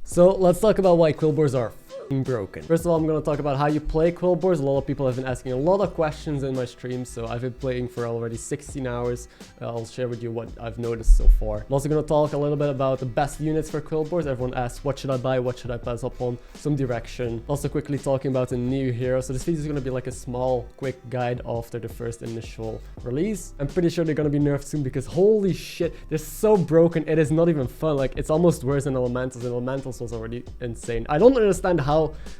So let's talk about why Quilboars are broken. First of all, I'm going to talk about how you play Quilboars. A lot of people have been asking a lot of questions in my streams, so I've been playing for already 16 hours. I'll share with you what I've noticed so far. I'm also going to talk a little bit about the best units for Quilboars. Everyone asks, what should I buy? What should I pass up on? Some direction. Also quickly talking about a new hero. So this video is going to be like a small, quick guide after the first initial release. I'm pretty sure they're going to be nerfed soon because holy shit, they're so broken. It is not even fun. Like, it's almost worse than Elementals, and Elementals was already insane. I don't understand how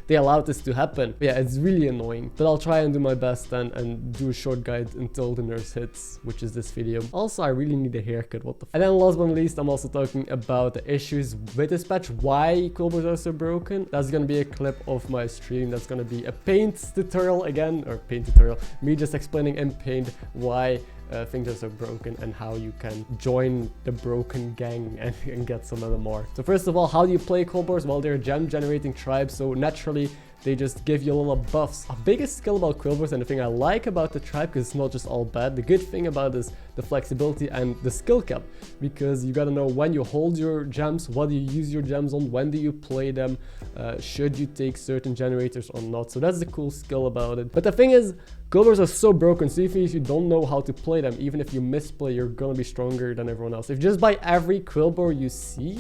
they allowed this to happen. But yeah, it's really annoying, but I'll try and do my best and do a short guide until the nerf hits, which is this video. Also, I really need a haircut, what the f. And then last but not least, I'm also talking about the issues with this patch, why Quilboars are so broken. That's gonna be a clip of my stream. That's gonna be a paint tutorial again, or paint tutorial, me just explaining in paint why things are so broken and how you can join the broken gang and get some of them more. So first of all, how do you play Quilboars? Well, they're gem generating tribes, so naturally they just give you a little buffs. A biggest skill about Quilboars, and the thing I like about the tribe, because it's not just all bad, the good thing about it is the flexibility and the skill cap, because you gotta know when you hold your gems, what do you use your gems on, when do you play them, should you take certain generators or not. So that's the cool skill about it. But the thing is, Quilboars are so broken, so even if you don't know how to play them, even if you misplay, you're gonna be stronger than everyone else. If you just buy every Quilboar you see,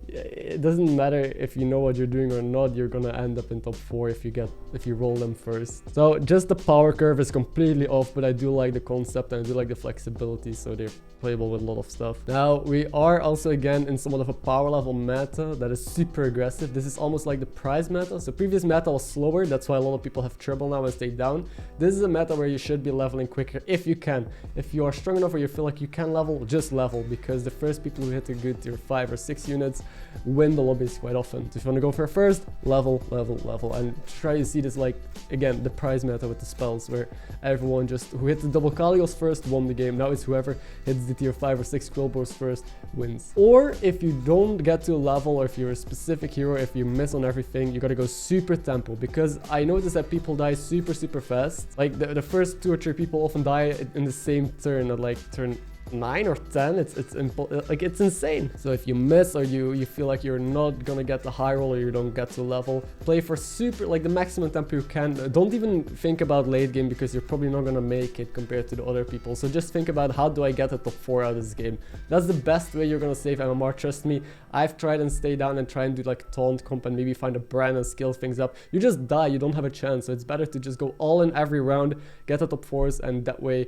it doesn't matter if you know what you're doing or not, you're gonna end up in top 4 if you roll them first. So just the power curve is completely off, but I do like the concept and I do like the flexibility, so they're playable with a lot of stuff. Now we are also again in somewhat of a power level meta that is super aggressive. This is almost like the prize meta. So previous meta was slower, that's why a lot of people have trouble now and stay down. This is a meta where you should be leveling quicker if you can. If you are strong enough or you feel like you can level, just level, because the first people who hit a good tier 5 or 6 units win the lobbies quite often. So if you want to go for first, level, and try to see this like, again, the prize meta with the spells, where everyone just who hit the double Kalios first won the game. Now it's whoever hits the tier 5 or 6 Quilboars first wins. Or if you don't get to a level, or if you're a specific hero, if you miss on everything, you gotta go super tempo, because I noticed that people die super fast. Like the first 2 or 3 people often die in the same turn, at like turn 9 or 10. It's insane. So if you miss, or you feel like you're not gonna get the high roll, or you don't get to level, play for super, like the maximum tempo you can. Don't even think about late game, because you're probably not gonna make it compared to the other people. So just think about, how do I get a top 4 out of this game? That's the best way you're gonna save MMR. Trust me, I've tried and stay down and try and do like taunt comp and maybe find a brand and skill things up. You just die, you don't have a chance. So it's better to just go all in every round, get the top 4s, and that way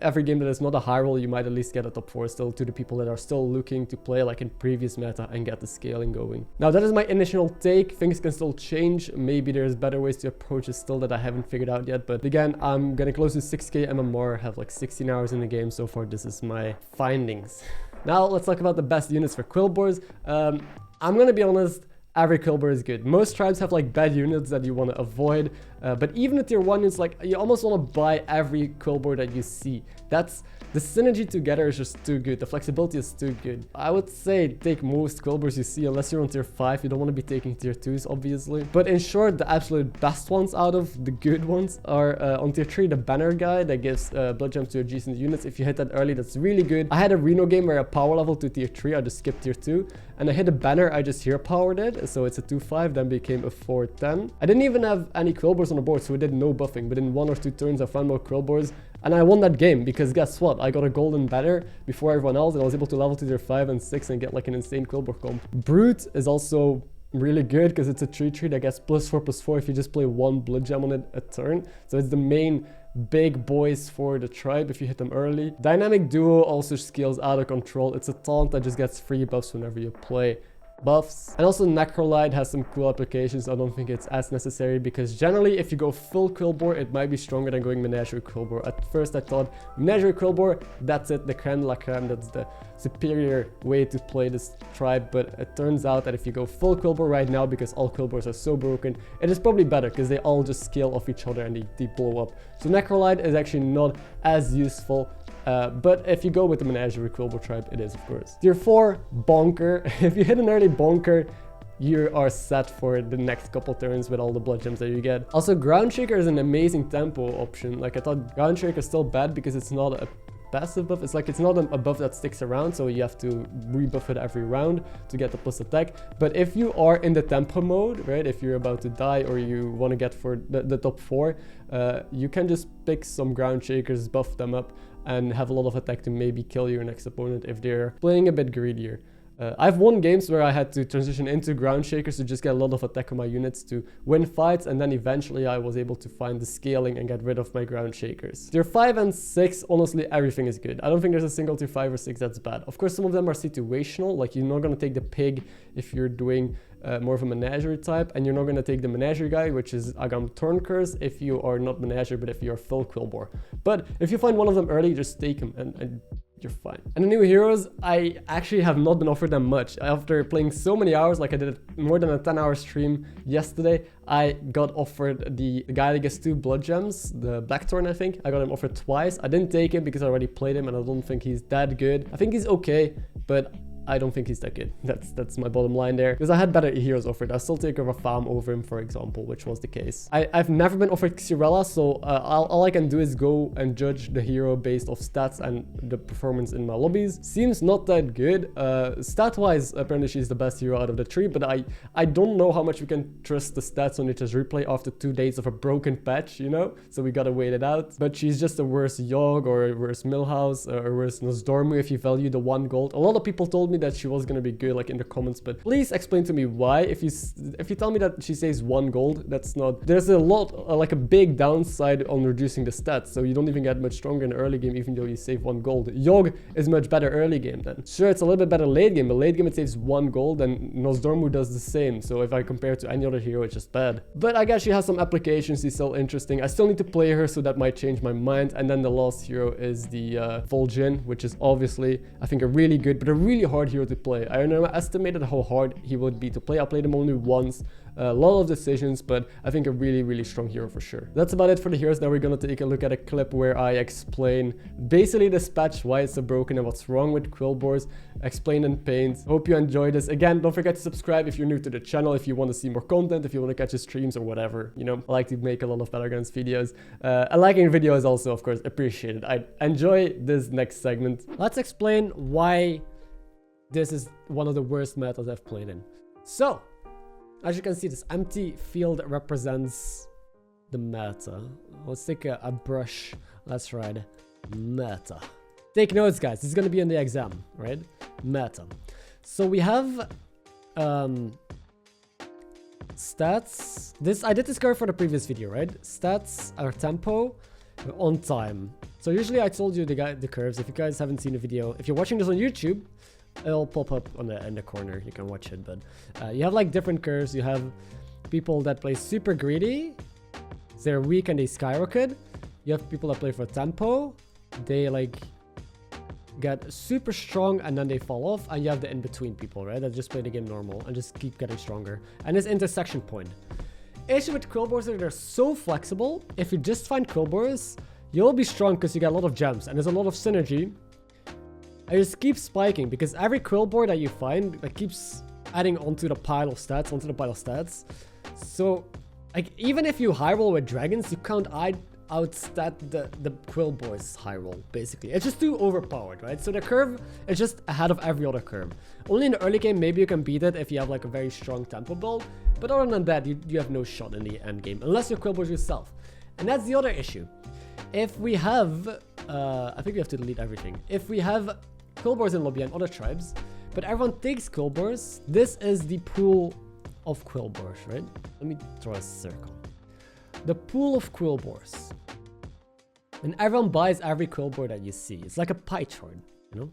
every game that is not a high roll, you might at least get a top 4 still, to the people that are still looking to play like in previous meta and get the scaling going. Now that is my initial take. Things can still change. Maybe there's better ways to approach it still that I haven't figured out yet, but again, I'm getting close to 6k MMR, have like 16 hours in the game so far. This is my findings. Now let's talk about the best units for Quilboars. I'm gonna be honest, every Quilboar is good. Most tribes have like bad units that you want to avoid, but even at tier 1, it's like you almost want to buy every Quilboar that you see. That's the synergy together is just too good. The flexibility is too good. I would say take most Quilboars you see, unless you're on tier 5. You don't want to be taking tier 2s, obviously. But in short, the absolute best ones out of the good ones are on tier 3, the banner guy that gives blood gems to adjacent units. If you hit that early, that's really good. I had a Reno game where I power level to tier 3. I just skipped tier 2. And I hit a banner, I just hero powered it. So it's a 2-5, then became a 4-10. I didn't even have any Quilboars on the board, so it did no buffing. But in 1 or 2 turns, I found more Quilboars. And I won that game, because guess what? I got a golden banner before everyone else, and I was able to level to tier 5 and 6 and get like an insane Quilboar comp. Brute is also really good, because it's a 3-3 that gets +4/+4 if you just play 1 blood gem on it a turn. So it's the main big boys for the tribe if you hit them early. Dynamic Duo also scales out of control. It's a taunt that just gets free buffs whenever you play buffs. And also Necrolite has some cool applications. I don't think it's as necessary, because generally if you go full Quilboar, it might be stronger than going Menagerie Quilboar. At first I thought Menagerie Quilboar, that's it, the creme de la creme, that's the superior way to play this tribe. But it turns out that if you go full Quilboar right now, because all Quilboars are so broken, it is probably better, because they all just scale off each other and they blow up. So Necrolite is actually not as useful. But if you go with the Menagerie Quilboar tribe, it is, of course. Tier 4, Bonker. If you hit an early Bonker, you are set for the next couple turns with all the blood gems that you get. Also, Ground Shaker is an amazing tempo option. Like, I thought Ground Shaker is still bad because it's not a passive buff. It's like it's not a buff that sticks around, so you have to rebuff it every round to get the plus attack. But if you are in the tempo mode, right, if you're about to die or you want to get for the top 4, you can just pick some ground shakers, buff them up, and have a lot of attack to maybe kill your next opponent if they're playing a bit greedier. I've won games where I had to transition into ground shakers to just get a lot of attack on my units to win fights, and then eventually I was able to find the scaling and get rid of my ground shakers. Tier 5 and 6, honestly, everything is good. I don't think there's a single tier 5 or 6 that's bad. Of course, some of them are situational, like you're not going to take the pig if you're doing more of a menagerie type, and you're not going to take the menagerie guy, which is Agam Turn Curse, if you are not menagerie, but if you're full Quilboar. But if you find one of them early, just take him and you're fine. And the new heroes, I actually have not been offered them much. After playing so many hours, like I did more than a 10-hour stream yesterday, I got offered the guy that gets 2 blood gems, the Blackthorn, I think. I got him offered twice. I didn't take him because I already played him and I don't think he's that good. I think he's okay, but I don't think he's that good. That's my bottom line there. Because I had better heroes offered. I still take Rafam over him, for example, which was the case. I've never been offered Xyrella, so all I can do is go and judge the hero based off stats and the performance in my lobbies. Seems not that good. Stat-wise, apparently she's the best hero out of the 3, but I don't know how much we can trust the stats on Nature's Replay after 2 days of a broken patch, you know? So we gotta wait it out. But she's just a worse Yogg or a worse Millhouse or a worse Nosdormu if you value the 1 gold. A lot of people told me that she was gonna be good, like in the comments, but please explain to me why. If you tell me that she saves 1 gold, that's not. There's a lot, like a big downside on reducing the stats, so you don't even get much stronger in the early game, even though you save 1 gold. Yogg is much better early game then. Sure, it's a little bit better late game, but late game it saves 1 gold, and Nosdormu does the same. So if I compare it to any other hero, it's just bad. But I guess she has some applications. She's still interesting. I still need to play her, so that might change my mind. And then the last hero is the Vol'jin, which is obviously, I think, a really good but a really hard hero to play. I underestimated how hard he would be to play. I played him only once. A lot of decisions, but I think a really strong hero for sure. That's about it for the heroes. Now we're gonna take a look at a clip where I explain basically this patch, why it's so broken and what's wrong with Quilboars, explain in paint. Hope you enjoyed this. Again, don't forget to subscribe if you're new to the channel, if you want to see more content, if you want to catch the streams or whatever. You know, I like to make a lot of Battlegrounds videos. And liking video is also, of course, appreciated. I enjoy this next segment. Let's explain why this is one of the worst metas I've played in. So, as you can see, this empty field represents the meta. Let's take a brush. Let's write meta. Take notes, guys. This is going to be in the exam, right? Meta. So we have stats. I did this curve for the previous video, right? Stats are tempo on time. So usually I told you the curves. If you guys haven't seen the video, if you're watching this on YouTube, it'll pop up in the corner. You can watch it, but you have like different curves. You have people that play super greedy. They're weak and they skyrocket. You have people that play for tempo. They like get super strong and then they fall off. And you have the in-between people, right? That just play the game normal and just keep getting stronger. And this intersection point. Issue with Quilboars is they're so flexible. If you just find Quilboars, you'll be strong because you get a lot of gems and there's a lot of synergy. I just keep spiking because every Quilboar that you find that keeps adding onto the pile of stats, So, like, even if you high roll with dragons, you can't outstat the Quilboars high roll, basically. It's just too overpowered, right? So the curve is just ahead of every other curve. Only in the early game, maybe you can beat it if you have like a very strong tempo build. But other than that, you have no shot in the end game, unless you're Quilboars yourself. And that's the other issue. If we have, I think we have to delete everything. If we have Quilboars in lobby and other tribes, but everyone takes Quilboars, this is the pool of Quilboars, right? Let me draw a circle. The pool of Quilboars. And everyone buys every Quilboar that you see. It's like a pie chart, you know?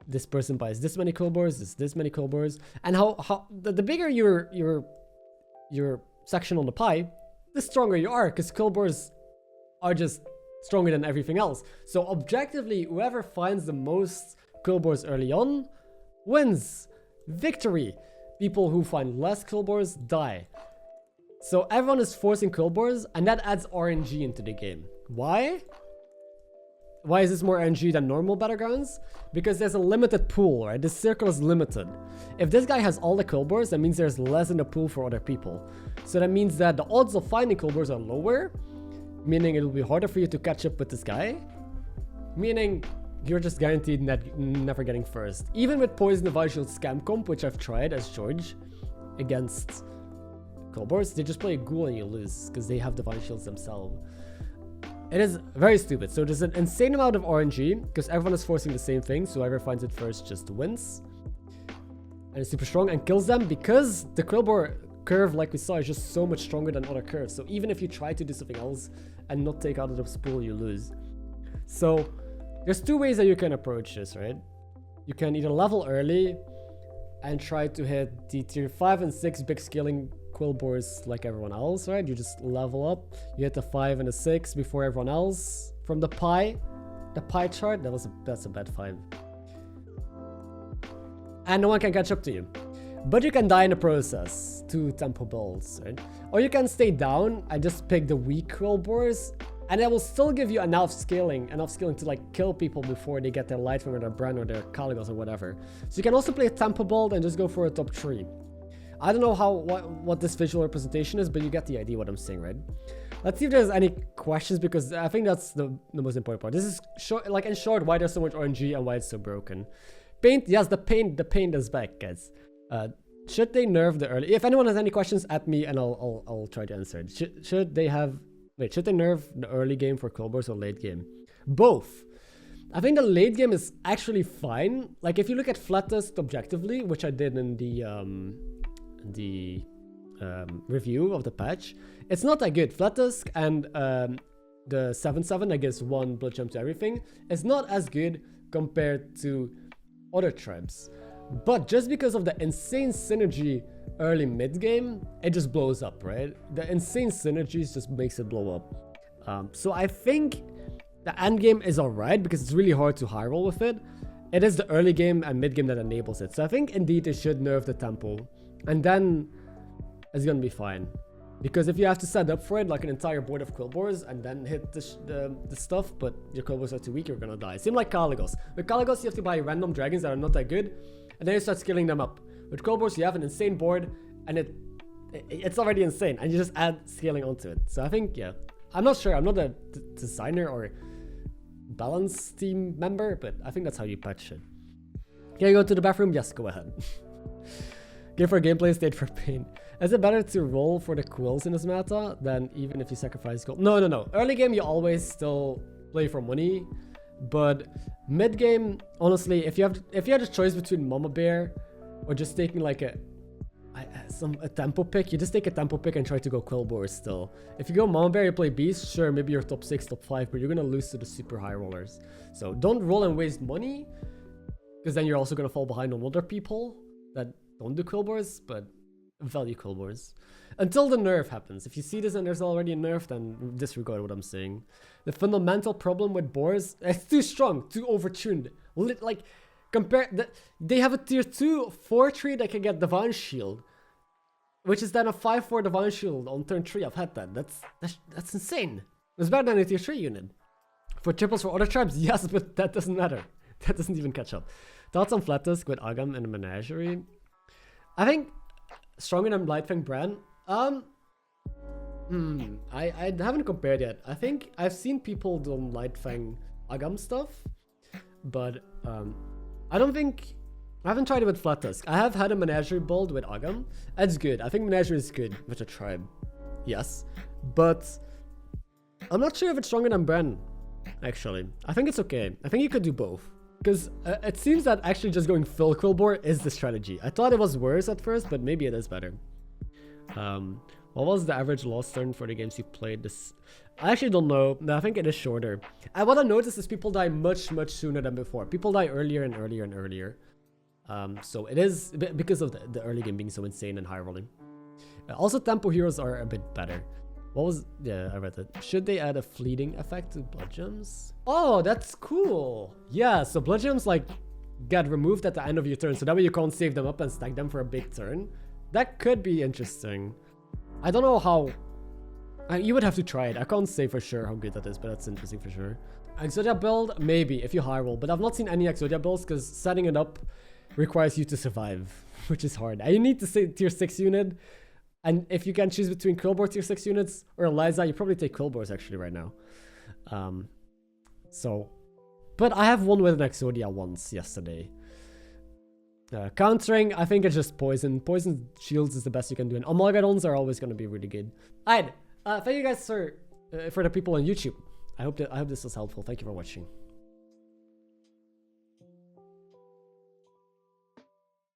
This person buys this many Quilboars, this many Quilboars. And the bigger your section on the pie, the stronger you are, because Quilboars are just stronger than everything else. So objectively, whoever finds the most Quilboars early on wins. Victory. People who find less Quilboars die. So everyone is forcing Quilboars, and that adds RNG into the game. Why? Why is this more RNG than normal Battlegrounds? Because there's a limited pool, right? This circle is limited. If this guy has all the Quilboars, that means there's less in the pool for other people. So that means that the odds of finding Quilboars are lower, meaning it will be harder for you to catch up with this guy. meaning you're just guaranteed never getting first. Even with Poison Divine Shield Scam Comp, which I've tried as George against Quilboars, they just play a ghoul and you lose because they have Divine Shields themselves. It is very stupid. So there's an insane amount of RNG because everyone is forcing the same thing, so whoever finds it first just wins. And it's super strong and kills them because the Quilboar curve, like we saw, is just so much stronger than other curves. So even if you try to do something else and not take out of the spool, you lose. So there's two ways that you can approach this, right? You can either level early and try to hit the tier 5 and 6 big scaling Quilboars like everyone else, right? You just level up, you hit the 5 and the 6 before everyone else from the pie chart. That's a bad 5. And no one can catch up to you. But you can die in the process to tempo builds, right? Or you can stay down and just pick the weak Quilboars, and it will still give you enough scaling to like kill people before they get their Lightning or their Bren or their Caligos or whatever. So you can also play a tempo build and just go for a top 3. I don't know what this visual representation is, but you get the idea what I'm saying, right? Let's see if there's any questions, because I think that's the most important part. This is short, like in short, why there's so much RNG and why it's so broken. Paint, yes, the paint is back, guys. Should they nerf the early? If anyone has any questions, at me and I'll try to answer it. Should they nerf the early game for Quilboars or late game? Both. I think the late game is actually fine. Like if you look at Flattest objectively, which I did in the review of the patch, it's not that good. Flattest and the 7/7 that gives 1 blood jump to everything is not as good compared to other tribes. But just because of the insane synergy early mid game, it just blows up, right? The insane synergies just makes it blow up. So I think the end game is alright because it's really hard to high roll with it. It is the early game and mid game that enables it. So I think indeed they should nerf the tempo, and then it's gonna be fine. Because if you have to set up for it like an entire board of Quilboars and then hit the stuff, but your Quilboars are too weak, you're gonna die. Same like Caligos. With Caligos, you have to buy random dragons that are not that good, and then you start scaling them up. With Quilboars, you have an insane board, and it's already insane, and you just add scaling onto it. So I think, yeah, I'm not sure. I'm not a designer or balance team member, but I think that's how you patch it. Can you go to the bathroom? Yes, go ahead. Give for gameplay, state for pain. Is it better to roll for the quills in this meta than even if you sacrifice gold? No. Early game, you always still play for money. But mid game, honestly, if you had a choice between Mama Bear or just taking like a tempo pick, you just take a tempo pick and try to go Quilboars still. If you go Mama Bear, you play Beast, sure, maybe you're top 6, top 5, but you're gonna lose to the super high rollers. So don't roll and waste money, because then you're also gonna fall behind on other people that don't do Quilboars, but value Quilboars. Until the nerf happens. If you see this and there's already a nerf, then disregard what I'm saying. The fundamental problem with boars, it's too strong, too overtuned. Like, they have a tier 2 4-3 that can get Divine Shield, which is then a 5-4 Divine Shield on turn 3. I've had that. That's insane. It's better than a tier 3 unit. For triples for other tribes, yes, but that doesn't matter. That doesn't even catch up. Thoughts on Flattest with Agam and Menagerie? I think stronger than Lightfang Bran. I haven't compared yet. I think I've seen people do Lightfang Agam stuff, but I haven't tried it with Flattest. I have had a Menagerie build with Agam. It's good. I think Menagerie is good with a tribe. Yes, but I'm not sure if it's stronger than Bran, actually. I think it's okay. I think you could do both. Because it seems that actually just going full Quilboar is the strategy. I thought it was worse at first, but maybe it is better. What was the average loss turn for the games you played this? I actually don't know. No, I think it is shorter. And what I noticed is people die much sooner than before. People die earlier and earlier and earlier. So it is because of the early game being so insane and high rolling. Also, tempo heroes are a bit better. Yeah, I read it. Should they add a fleeting effect to blood gems? Oh, that's cool. Yeah, so blood gems like get removed at the end of your turn, so that way you can't save them up and stack them for a big turn. That could be interesting. I don't know how. You would have to try it. I can't say for sure how good that is, but that's interesting for sure. Exodia build, maybe if you high roll, but I've not seen any Exodia builds because setting it up requires you to survive, which is hard. And you need to say tier 6 unit. And if you can choose between Quilboar tier 6 units or Eliza, you probably take Quilboars actually right now. So But I have won with an Exodia once yesterday. Countering, I think it's just poison. Poison shields is the best you can do, and Amalgadons are always going to be really good. Alright, thank you guys for the people on YouTube. I hope this was helpful. Thank you for watching.